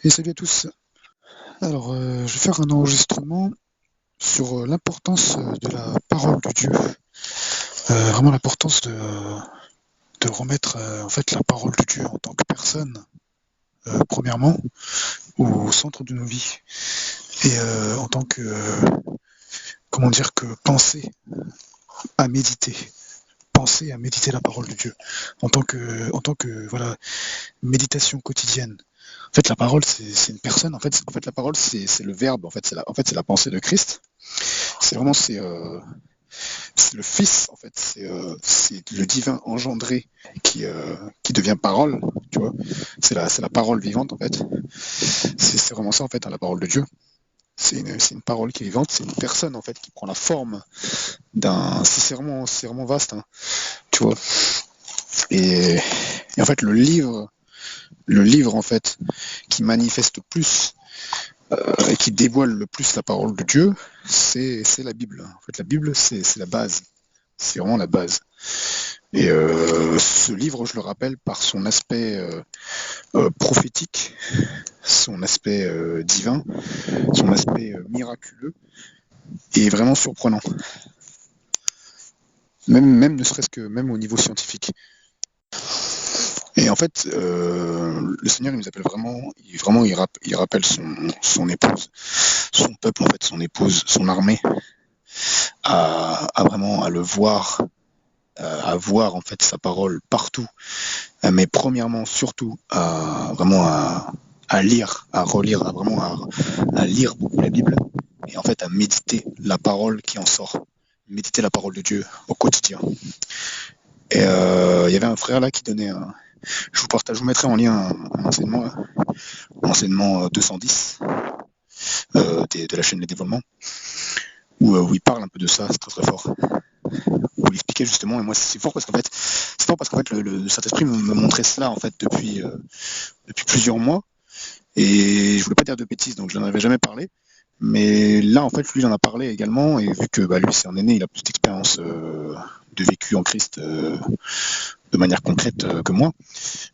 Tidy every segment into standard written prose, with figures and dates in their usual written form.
Et salut à tous. Alors, je vais faire un enregistrement sur l'importance de la parole de Dieu. Vraiment l'importance de remettre en fait la parole de Dieu en tant que personne, premièrement, au centre de nos vies. Et en tant que, comment dire, que à méditer. Penser à méditer la parole de Dieu. En tant que voilà, méditation quotidienne. En fait, la parole, c'est une personne. En fait, la parole, c'est le verbe. C'est la pensée de Christ. C'est le Fils, en fait. C'est le divin engendré qui devient parole, tu vois. C'est la parole vivante, en fait. C'est vraiment ça, en fait, hein, la parole de Dieu. C'est une parole qui est vivante, c'est une personne, en fait, qui prend la forme d'un. C'est vraiment vaste, hein, tu vois. Et, et en fait, le livre, en fait, qui manifeste plus et qui dévoile le plus la parole de Dieu, c'est la Bible. En fait, la Bible, c'est la base. C'est vraiment la base. Et ce livre, je le rappelle, par son aspect prophétique, son aspect divin, son aspect miraculeux, est vraiment surprenant. Même ne serait-ce que même au niveau scientifique. Et en fait, le Seigneur, il nous appelle il rappelle son épouse, son peuple, en fait, son épouse, son armée, à vraiment à le voir, à voir en fait sa parole partout, mais premièrement, surtout, à lire, à relire, à lire beaucoup la Bible, et en fait à méditer la parole qui en sort, méditer la parole de Dieu au quotidien. Et il y avait un frère là qui donnait je vous mettrai en lien un enseignement, l'enseignement 210 de la chaîne Les Développements, où il parle un peu de ça, c'est très très fort. Où il expliquait justement, et moi c'est fort parce qu'en fait, le Saint-Esprit me montrait cela en fait depuis plusieurs mois, et je voulais pas dire de bêtises, donc je n'en avais jamais parlé. Mais là, en fait, lui, il en a parlé également, et vu que lui, c'est un aîné, il a plus d'expérience de vécu en Christ de manière concrète que moi.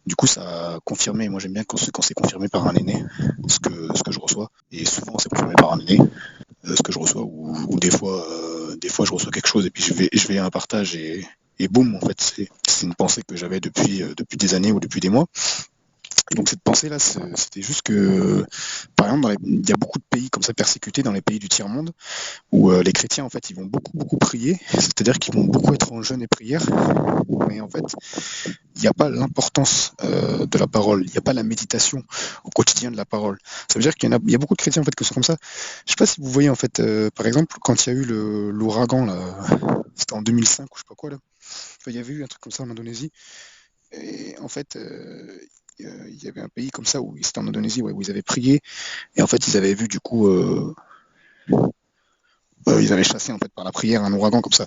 Du coup, ça a confirmé. Moi, j'aime bien quand c'est confirmé par un aîné, ce que je reçois. Et souvent, c'est confirmé par un aîné, ce que je reçois. Ou des fois, je reçois quelque chose, et puis je vais à un partage, et boum, en fait, c'est une pensée que j'avais depuis des années ou depuis des mois. Et donc cette pensée-là, c'était juste que, par exemple, il y a beaucoup de pays comme ça persécutés dans les pays du tiers-monde, où les chrétiens, en fait, ils vont beaucoup, beaucoup prier, c'est-à-dire qu'ils vont beaucoup être en jeûne et prière, mais en fait, il n'y a pas l'importance de la parole, il n'y a pas la méditation au quotidien de la parole. Ça veut dire il y a beaucoup de chrétiens, en fait, qui sont comme ça. Je ne sais pas si vous voyez, en fait, par exemple, quand il y a eu l'ouragan, là, c'était en 2005 ou je sais pas quoi, là, enfin, il y avait eu un truc comme ça en Indonésie, et en fait, il y avait un pays comme ça, où c'était en Indonésie, ouais, où ils avaient prié, et en fait, ils avaient vu, du coup, ils avaient chassé, en fait, par la prière un ouragan comme ça.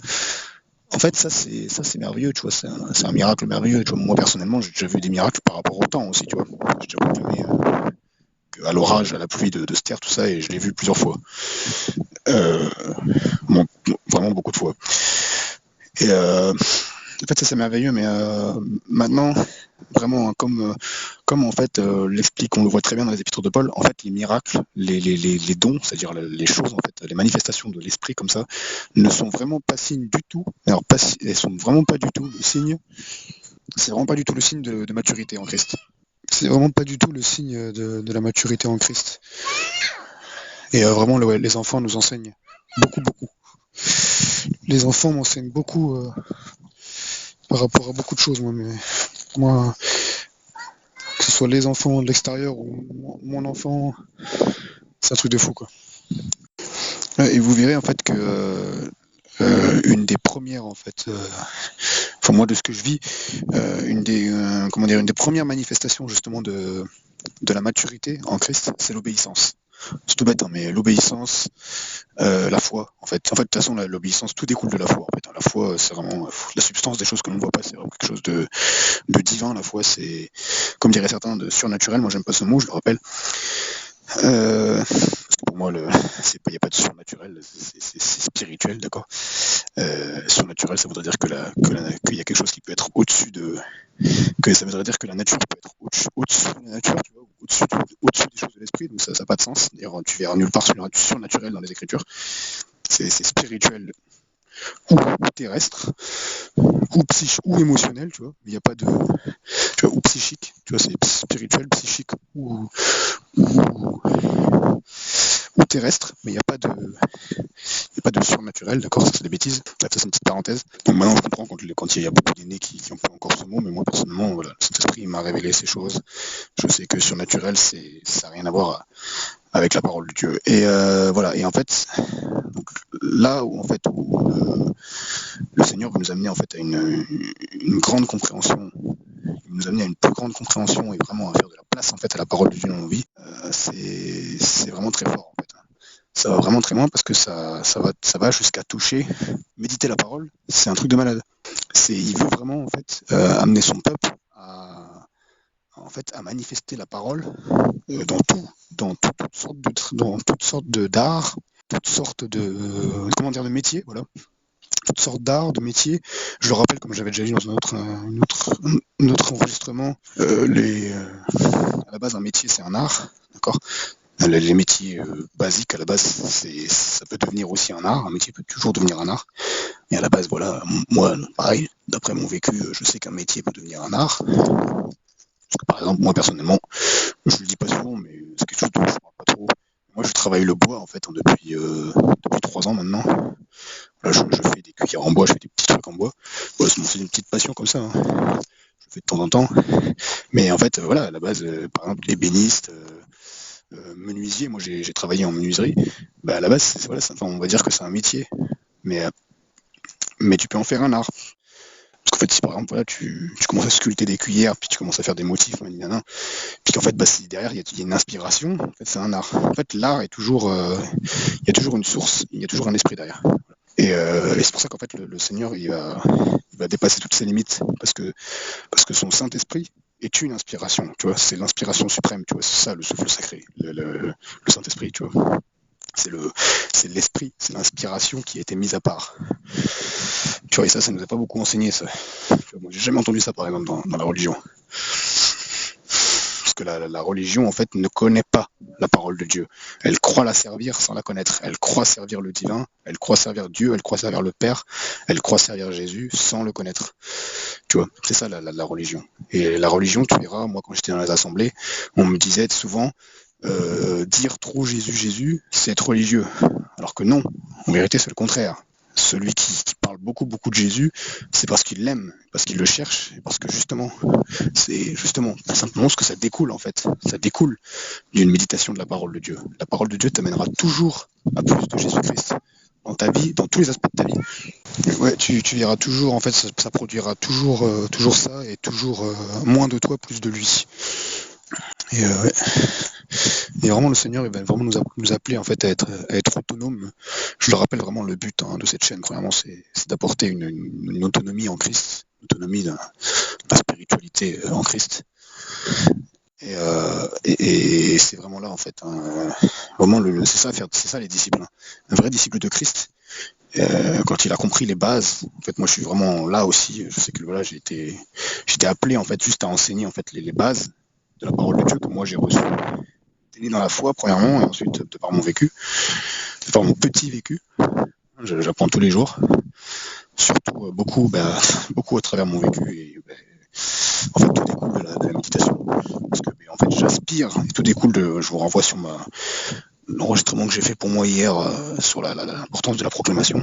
En fait, ça c'est merveilleux, tu vois, c'est un miracle merveilleux. Tu vois, moi, personnellement, j'ai déjà vu des miracles par rapport au temps aussi, tu vois. J'ai déjà confirmé à l'orage, à la pluie de se taire, tout ça, et je l'ai vu plusieurs fois. Euh, bon, vraiment beaucoup de fois. Et en fait, ça c'est merveilleux, mais maintenant, vraiment, comme en fait l'explique, on le voit très bien dans les épîtres de Paul, en fait, les miracles, les dons, c'est-à-dire les choses, en fait, les manifestations de l'esprit comme ça, ne sont vraiment pas signes du tout. Alors, elles sont vraiment pas du tout le signe. C'est vraiment pas du tout le signe de maturité en Christ. C'est vraiment pas du tout le signe de la maturité en Christ. Et vraiment, les enfants nous enseignent beaucoup, beaucoup. Les enfants m'enseignent beaucoup par rapport à beaucoup de choses, moi, que ce soit les enfants de l'extérieur ou mon enfant, c'est un truc de fou, quoi. Et vous verrez en fait que une des premières, en fait, enfin moi de ce que je vis, une des premières manifestations justement de la maturité en Christ, c'est l'obéissance. C'est tout bête, hein, mais l'obéissance, la foi, en fait, de toute façon, l'obéissance, tout découle de la foi. En fait, la foi, c'est vraiment la substance des choses que l'on ne voit pas. C'est vraiment quelque chose de divin. La foi, c'est, comme diraient certains, de surnaturel. Moi, j'aime pas ce mot, je le rappelle. pour moi, il n'y a pas de surnaturel, c'est spirituel, d'accord. Surnaturel, ça voudrait dire qu'il y a quelque chose qui peut être au-dessus ça voudrait dire que la nature peut être au-dessus de la nature, tu vois, au-dessus des choses de l'esprit, donc ça n'a pas de sens. D'ailleurs, tu verras nulle part surnaturel dans les Écritures. C'est spirituel ou terrestre, ou émotionnel, tu vois. Il n'y a pas de, tu vois, ou psychique, tu vois, c'est spirituel, psychique ou terrestre, mais il n'y a pas de surnaturel, d'accord, ça c'est des bêtises. Ça c'est une petite parenthèse. Donc maintenant je comprends quand il y a beaucoup d'aînés qui emploient encore ce mot, mais moi personnellement, voilà, le Saint-Esprit m'a révélé ces choses. Je sais que surnaturel, ça n'a rien à voir avec la parole de Dieu. Et voilà, et en fait, donc, là où le Seigneur veut nous amener en fait à une grande compréhension, il nous amener à une plus grande compréhension et vraiment à faire de la place en fait à la parole de Dieu dans nos vies, c'est vraiment très fort en fait. Ça va vraiment très loin parce que ça va jusqu'à toucher, méditer la parole, c'est un truc de malade. Il veut vraiment en fait amener son peuple à manifester la parole dans toutes sortes d'arts, toutes sortes de métiers, voilà. Toutes sortes d'arts, de métiers. Je le rappelle, comme j'avais déjà dit dans un autre enregistrement, à la base, un métier, c'est un art, d'accord. Les métiers basiques, à la base, ça peut devenir aussi un art. Un métier peut toujours devenir un art. Mais à la base, voilà, moi, pareil, d'après mon vécu, je sais qu'un métier peut devenir un art. Parce que, par exemple, moi, personnellement, je le dis pas souvent, mais c'est quelque chose dont je ne parle pas trop. Moi, je travaille le bois, en fait, depuis 3 ans maintenant. Là, je fais des cuillères en bois, je fais des petits trucs en bois. Voilà, c'est une petite passion comme ça, hein. Je le fais de temps en temps. Mais en fait, voilà, à la base, par exemple, l'ébéniste, menuisier, moi j'ai travaillé en menuiserie. Bah, à la base, voilà, on va dire que c'est un métier. Mais tu peux en faire un art. Parce qu'en fait, si par exemple, voilà, tu commences à sculpter des cuillères, puis tu commences à faire des motifs, puis qu'en fait, si derrière, il y a une inspiration, en fait, c'est un art. En fait, l'art est toujours, il y a toujours une source, il y a toujours un esprit derrière. Et c'est pour ça qu'en fait, le Seigneur, il va dépasser toutes ses limites, parce que son Saint-Esprit est une inspiration, tu vois, c'est l'inspiration suprême, tu vois, c'est ça le souffle sacré, le Saint-Esprit, tu vois. C'est l'esprit, c'est l'inspiration qui a été mise à part. Tu vois, et ça nous a pas beaucoup enseigné, ça. Moi, j'ai jamais entendu ça, par exemple, dans la religion. Parce que la religion, en fait, ne connaît pas la parole de Dieu. Elle croit la servir sans la connaître. Elle croit servir le divin, elle croit servir Dieu, elle croit servir le Père, elle croit servir Jésus sans le connaître. Tu vois, c'est ça la religion. Et la religion, tu verras, moi, quand j'étais dans les assemblées, on me disait souvent, dire trop Jésus, Jésus, c'est être religieux. Alors que non, en vérité, c'est le contraire. Celui qui parle beaucoup de Jésus, c'est parce qu'il l'aime, parce qu'il le cherche, et parce que c'est simplement ce que ça découle en fait. Ça découle d'une méditation de la parole de Dieu. La parole de Dieu t'amènera toujours à plus de Jésus-Christ dans ta vie, dans tous les aspects de ta vie. Ouais, tu verras toujours, en fait, ça produira toujours ça, et toujours moins de toi, plus de lui. Et ouais. Et vraiment, le Seigneur, il va vraiment nous appeler en fait à être autonome. Je le rappelle vraiment, le but de cette chaîne, premièrement, c'est d'apporter une autonomie en Christ, une autonomie de la spiritualité en Christ. Et c'est vraiment là en fait, vraiment c'est ça les disciples. Un vrai disciple de Christ, quand il a compris les bases, en fait, moi je suis vraiment là aussi. Je sais que voilà, j'étais appelé en fait juste à enseigner en fait les bases de la parole de Dieu que moi j'ai reçue. Né dans la foi, premièrement, et ensuite, de par mon vécu, de par mon petit vécu, j'apprends tous les jours, surtout beaucoup à travers mon vécu, et en fait, tout découle de la méditation, parce que en fait, j'aspire, et tout découle je vous renvoie sur l'enregistrement que j'ai fait pour moi hier, sur l'importance de la proclamation,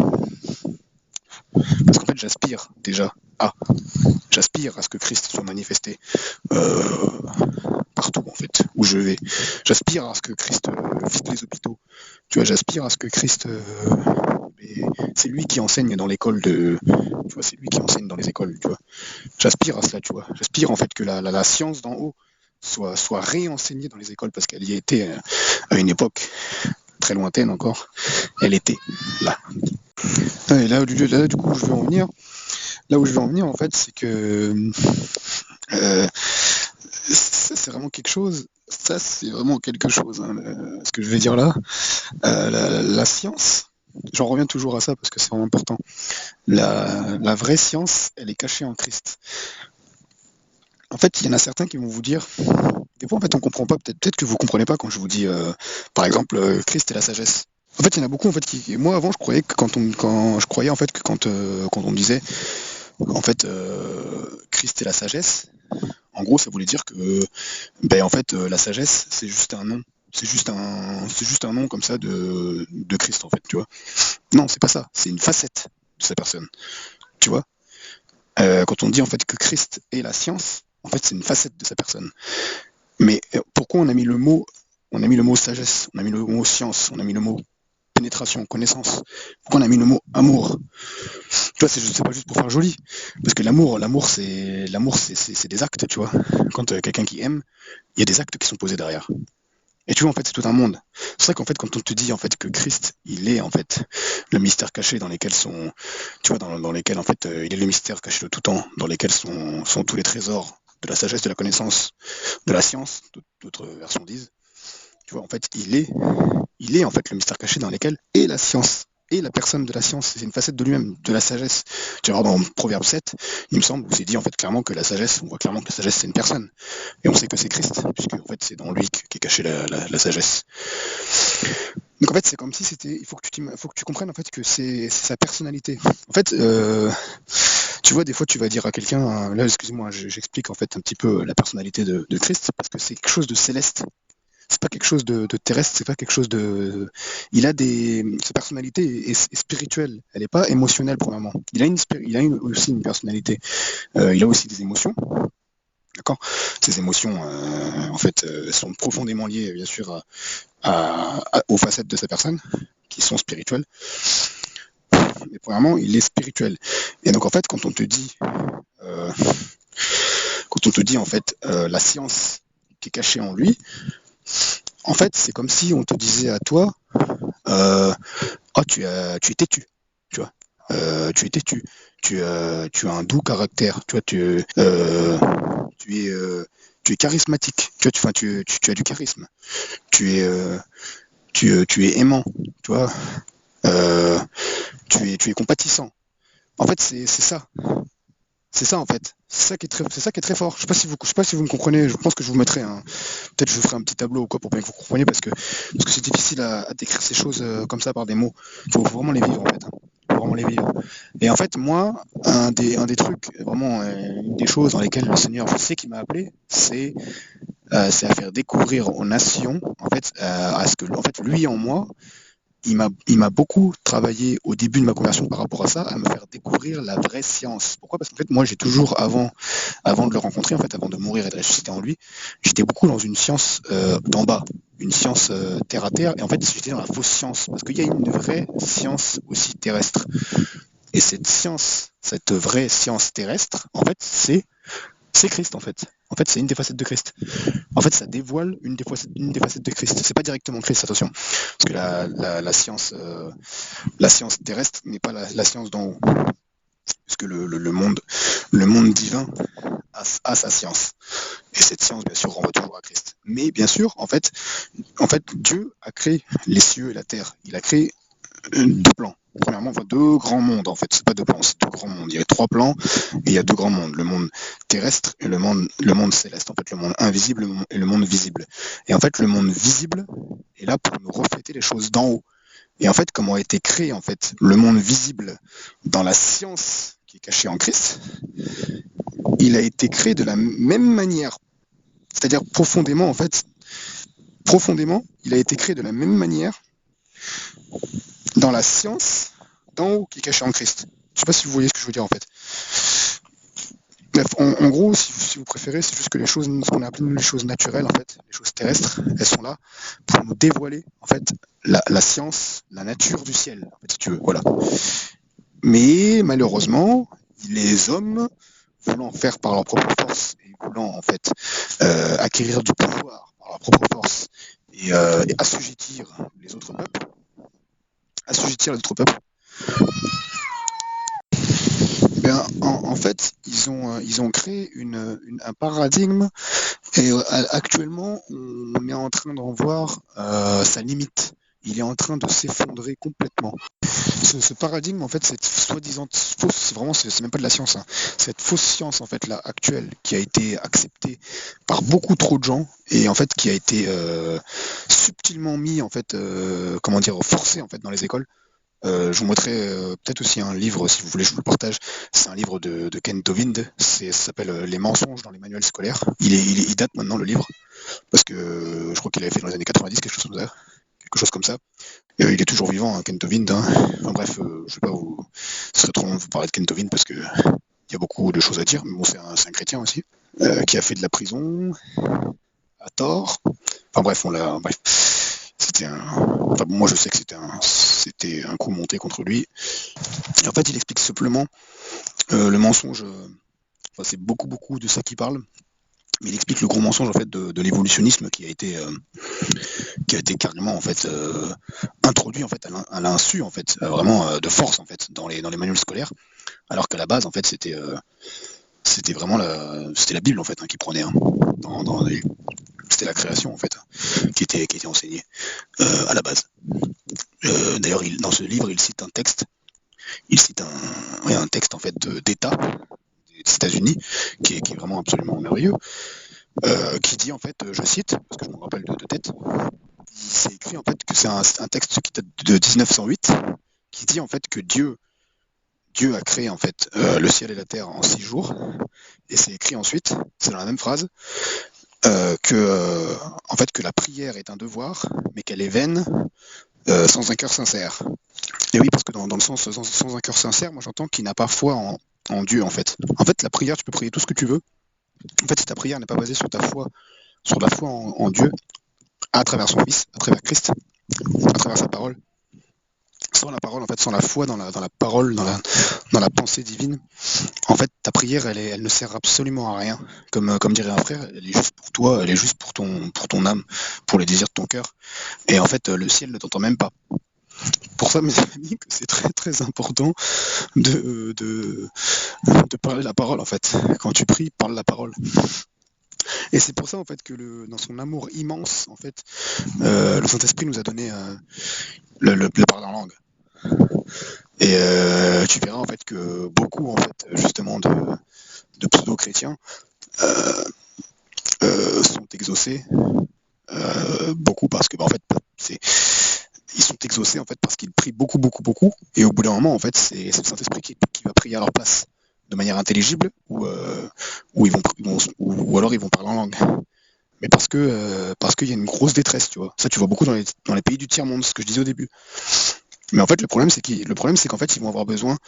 parce qu'en fait, j'aspire à ce que Christ soit manifesté partout en fait où je vais. J'aspire à ce que Christ visite les hôpitaux. Tu vois, j'aspire à ce que Christ, c'est lui qui enseigne dans l'école tu vois, c'est lui qui enseigne dans les écoles. Tu vois, j'aspire à cela. Tu vois, j'aspire en fait que la science d'en haut soit réenseignée dans les écoles parce qu'elle y était à une époque très lointaine encore. Elle était là. Et là, du coup, où je veux en venir. Là où je veux en venir, en fait, c'est que c'est vraiment quelque chose. Ça, c'est vraiment quelque chose, hein, ce que je vais dire là. La science, j'en reviens toujours à ça parce que c'est vraiment important. La vraie science, elle est cachée en Christ. En fait, il y en a certains qui vont vous dire, des fois, en fait, on comprend pas, peut-être que vous comprenez pas quand je vous dis, par exemple, Christ et la sagesse. En fait, il y en a beaucoup, en fait, qui, moi, avant, je croyais que quand je croyais, en fait, que quand on disait, en fait, Christ et la sagesse, en gros, ça voulait dire que, ben, en fait, la sagesse, c'est juste un nom. C'est juste un nom comme ça de Christ, en fait, tu vois. Non, c'est pas ça. C'est une facette de sa personne, tu vois. Quand on dit, en fait, que Christ est la science, en fait, c'est une facette de sa personne. Mais pourquoi on a mis le mot sagesse, on a mis le mot science, on a mis le mot pénétration, connaissance. Pourquoi on a mis le mot amour? Tu vois, c'est pas juste pour faire joli. Parce que l'amour, c'est des actes, tu vois. Quand quelqu'un qui aime, il y a des actes qui sont posés derrière. Et tu vois, en fait, c'est tout un monde. C'est vrai qu'en fait, quand on te dit en fait que Christ, il est en fait le mystère caché dans lesquels sont, tu vois, dans lesquels en fait, il est le mystère caché de tout temps, dans lesquels sont tous les trésors de la sagesse, de la connaissance, de la science, d'autres versions disent. Tu vois, en fait, il est en fait le mystère caché dans lesquels est la science. Et la personne de la science, c'est une facette de lui-même, de la sagesse. Tu vas voir dans Proverbe 7, il me semble, où c'est dit en fait clairement que la sagesse, on voit clairement que la sagesse c'est une personne. Et on sait que c'est Christ, puisque en fait c'est dans lui qu'est cachée la sagesse. Donc en fait c'est comme si c'était, il faut que tu comprennes en fait que c'est sa personnalité. En fait, tu vois, des fois tu vas dire à quelqu'un, là excusez-moi, j'explique en fait un petit peu la personnalité de Christ, parce que c'est quelque chose de céleste. C'est pas quelque chose de terrestre, c'est pas quelque chose de. Sa personnalité est spirituelle, elle n'est pas émotionnelle premièrement. Aussi une personnalité. Il a aussi des émotions, d'accord. Ces émotions, en fait, sont profondément liées, bien sûr, aux facettes de sa personne, qui sont spirituelles. Mais premièrement, il est spirituel. Et donc en fait, euh, quand on te dit en fait la science qui est cachée en lui, en fait, c'est comme si on te disait à toi, oh, tu es têtu, tu vois. Tu es têtu. Tu as un doux caractère. Tu vois, tu es charismatique. Tu vois, tu as du charisme. Tu es aimant. Tu vois. Euh, tu es compatissant. En fait, c'est ça. C'est ça en fait. C'est ça qui est très fort. Je sais pas si vous me comprenez. Je pense que je vous mettrai peut-être je vous ferai un petit tableau ou quoi pour bien que vous compreniez parce que c'est difficile à décrire ces choses comme ça par des mots. Faut vraiment les vivre en fait, hein. Faut vraiment les vivre. Et en fait, moi, un des trucs vraiment, une des choses dans lesquelles le Seigneur, je sais qu'il m'a appelé, c'est à faire découvrir aux nations en fait à ce que en fait lui en moi il m'a beaucoup travaillé au début de ma conversion par rapport à ça, à me faire découvrir la vraie science. Pourquoi? Parce qu'en fait, moi, j'ai toujours, avant de le rencontrer, en fait, avant de mourir et de ressusciter en lui, j'étais beaucoup dans une science d'en bas, une science terre à terre, et en fait, j'étais dans la fausse science, parce qu'il y a une vraie science aussi terrestre. Et cette vraie science terrestre, en fait, c'est Christ, en fait. En fait, c'est une des facettes de Christ. En fait, ça dévoile une des facettes de Christ. C'est pas directement Christ, attention. Parce que la science terrestre n'est pas la science d'en haut. Parce que le monde divin a sa science. Et cette science, bien sûr, renvoie toujours à Christ. Mais bien sûr, en fait, Dieu a créé les cieux et la terre. Il a créé deux plans. Premièrement, on voit deux grands mondes, en fait. C'est pas deux plans, c'est deux grands mondes. Il y a trois plans et il y a deux grands mondes. Le monde terrestre et le monde céleste. En fait, le monde invisible et le monde visible. Et en fait, le monde visible est là pour nous refléter les choses d'en haut. Et en fait, comment a été créé, en fait, le monde visible dans la science qui est cachée en Christ, il a été créé de la même manière. C'est-à-dire profondément, en fait, profondément, il a été créé de la même manière dans la science d'en haut qui est cachée en Christ. Je ne sais pas si vous voyez ce que je veux dire en fait. Bref, en gros, si vous préférez, c'est juste que les choses, ce qu'on a appelé les choses naturelles, en fait, les choses terrestres, elles sont là pour nous dévoiler, en fait, la science, la nature du ciel, en fait, si tu veux, voilà. Mais malheureusement, les hommes, voulant faire par leur propre force et voulant, en fait, acquérir du pouvoir par leur propre force et assujettir les autres peuples, ben, en fait, ils ont créé un paradigme Et actuellement, on est en train d'en voir sa limite. Il est en train de s'effondrer complètement. Ce paradigme, en fait, cette soi-disant fausse, c'est même pas de la science, hein. Cette fausse science, en fait, là, actuelle, qui a été acceptée par beaucoup trop de gens et en fait qui a été subtilement mis, en fait, comment dire, forcé, en fait, dans les écoles. Je vous montrerai peut-être aussi un livre, si vous voulez, je vous le partage. C'est un livre de Ken Tovind. Ça s'appelle Les mensonges dans les manuels scolaires. Il date maintenant le livre parce que je crois qu'il avait fait dans les années 90, quelque chose comme ça. Quelque chose comme ça. Il est toujours vivant, hein, Ken Tovind, hein. Enfin bref, je sais pas, ce serait trop long de vous parler de Ken Tovind parce que il y a beaucoup de choses à dire. Mais bon, c'est un chrétien aussi qui a fait de la prison à tort. Enfin bref, bref. Enfin, bon, moi je sais que c'était un coup monté contre lui. Et en fait, il explique simplement le mensonge. Enfin, c'est beaucoup de ça qu'il parle. Mais il explique le gros mensonge en fait de l'évolutionnisme qui a été carrément en fait introduit en fait à l'insu en fait vraiment de force en fait dans les manuels scolaires, alors qu'à la base en fait c'était vraiment c'était la Bible en fait, hein, qui prenait, hein, c'était la création en fait, hein, qui était enseignée à la base. D'ailleurs, dans ce livre, il cite un texte. Il cite un texte en fait d'État des États-Unis qui est vraiment absolument merveilleux, qui dit en fait, je cite parce que je me rappelle de tête, c'est écrit en fait que c'est un texte qui date de 1908 qui dit en fait que Dieu a créé en fait le ciel et la terre en 6 jours, et c'est écrit ensuite, c'est dans la même phrase, en fait que la prière est un devoir, mais qu'elle est vaine sans un cœur sincère. Et oui, parce que dans le sens sans un cœur sincère, moi j'entends qu'il n'a pas foi en Dieu en fait. En fait, la prière, tu peux prier tout ce que tu veux. En fait, si ta prière n'est pas basée sur la foi en Dieu, à travers son Fils, à travers Christ, à travers sa parole, sans la parole, en fait, sans la foi dans la parole, dans la pensée divine, en fait, ta prière, elle ne sert absolument à rien. Comme dirait un frère, elle est juste pour toi, elle est juste pour ton âme, pour les désirs de ton cœur. Et en fait, le ciel ne t'entend même pas. Pour ça, mes amis, que c'est très important de parler la parole, en fait. Quand tu pries, parle la parole. Et c'est pour ça, en fait, que dans son amour immense, en fait, le Saint-Esprit nous a donné le parler en langue. Et tu verras, en fait, que beaucoup, en fait, justement, de pseudo-chrétiens sont exaucés. Beaucoup parce que, en fait, ils sont exaucés en fait parce qu'ils prient beaucoup, et au bout d'un moment, en fait, c'est le Saint-Esprit qui va prier à leur place de manière intelligible, ou alors ils vont parler en langue. Mais parce qu'il y a une grosse détresse, tu vois. Ça, tu vois beaucoup dans les pays du tiers-monde, ce que je disais au début. Mais en fait, le problème, c'est qu'en fait, ils vont avoir besoin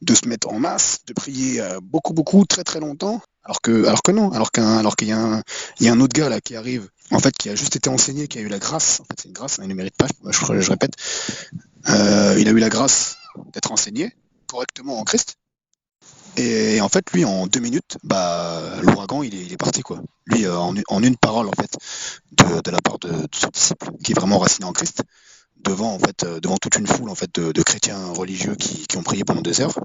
de se mettre en masse, de prier beaucoup, très longtemps, alors que non, alors qu'il y a un autre gars là qui arrive, en fait, qui a juste été enseigné, qui a eu la grâce, en fait, c'est une grâce, hein, il ne mérite pas, je répète, il a eu la grâce d'être enseigné correctement en Christ, et en fait, lui, en 2 minutes, l'ouragan, il est parti, quoi. Lui, en une parole, en fait, de la part de ce disciple, qui est vraiment raciné en Christ, devant toute une foule en fait de chrétiens religieux qui ont prié pendant 2 heures,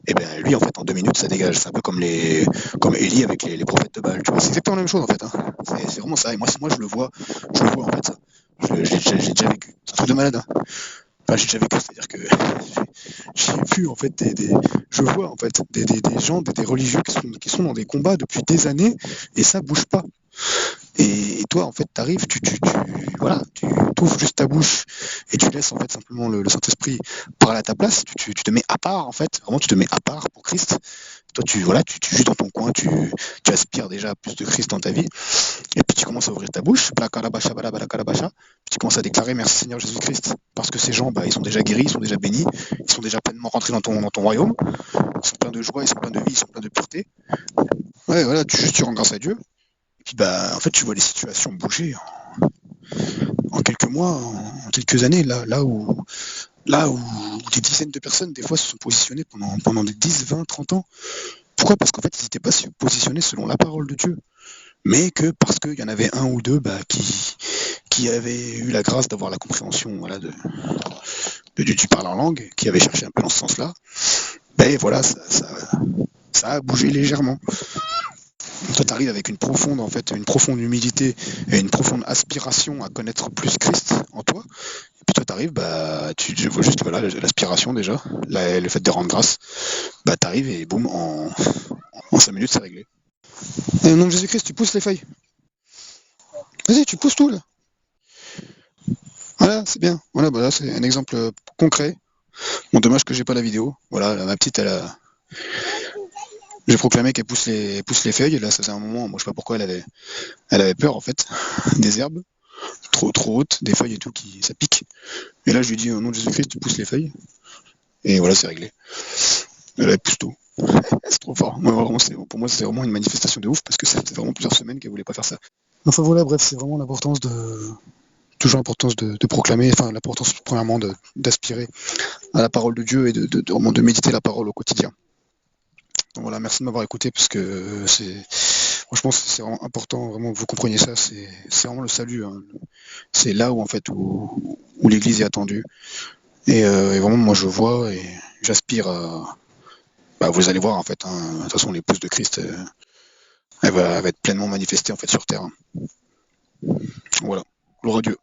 et bien lui en fait en 2 minutes ça dégage. C'est un peu comme Élie avec les prophètes de Baal, tu vois. C'est exactement la même chose en fait, hein. C'est vraiment ça. Et moi je le vois en fait ça. J'ai déjà vécu. C'est un truc de malade, hein. Enfin, j'ai déjà vécu, c'est-à-dire que j'ai vu en fait je vois en fait des gens, des religieux qui sont dans des combats depuis des années et ça bouge pas. Et toi, en fait, t'arrives, voilà, tu ouvres juste ta bouche et tu laisses en fait simplement le Saint-Esprit parler à ta place. Tu te mets à part, en fait, vraiment, tu te mets à part pour Christ. Toi, tu juste dans ton coin, tu aspires déjà plus de Christ dans ta vie. Et puis tu commences à ouvrir ta bouche, puis tu commences à déclarer merci Seigneur Jésus-Christ, parce que ces gens, ils sont déjà guéris, ils sont déjà bénis, ils sont déjà pleinement rentrés dans ton royaume, ils sont pleins de joie, ils sont pleins de vie, ils sont pleins de pureté. Ouais, voilà, tu rends grâce à Dieu. Et puis en fait, tu vois les situations bouger en quelques mois, en quelques années, là où des dizaines de personnes, des fois, se sont positionnées pendant des 10, 20, 30 ans. Pourquoi? Parce qu'en fait, ils n'étaient pas positionnés selon la parole de Dieu, mais que parce qu'il y en avait un ou deux qui avaient eu la grâce d'avoir la compréhension, voilà, de Dieu, tu parles en langue, qui avaient cherché un peu dans ce sens-là, voilà, ça a bougé légèrement. Toi, tu arrives avec une profonde humilité et une profonde aspiration à connaître plus Christ en toi. Et puis toi, tu arrives, bah, tu vois juste voilà, l'aspiration déjà, le fait de rendre grâce. Bah, tu arrives et boum, en 5 minutes, c'est réglé. Et au nom de Jésus-Christ, tu pousses les feuilles. Vas-y, tu pousses tout là. Voilà, c'est bien. Voilà, bah là, c'est un exemple concret. Bon, dommage que j'ai pas la vidéo. Voilà, ma petite, j'ai proclamé qu'elle pousse les feuilles. Et là, ça faisait un moment, moi, je sais pas pourquoi elle avait peur en fait des herbes trop hautes, des feuilles et tout ça pique. Et là, je lui dis au nom de Jésus-Christ, tu pousses les feuilles. Et voilà, c'est réglé. Et là, elle pousse tout. C'est trop fort. Moi, vraiment, pour moi, c'est vraiment une manifestation de ouf parce que ça fait vraiment plusieurs semaines qu'elle voulait pas faire ça. Enfin voilà, bref, c'est vraiment toujours l'importance de proclamer, enfin l'importance premièrement d'aspirer à la parole de Dieu et vraiment de méditer la parole au quotidien. Donc voilà, merci de m'avoir écouté parce que franchement, c'est vraiment important vraiment que vous compreniez ça. C'est vraiment le salut, hein. C'est là où en fait où l'Église est attendue. Et vraiment, moi, je vois et j'aspire à. Bah, vous allez voir en fait, hein, de toute façon, l'épouse de Christ, elle va être pleinement manifestée en fait sur terre, hein. Voilà, gloire à Dieu.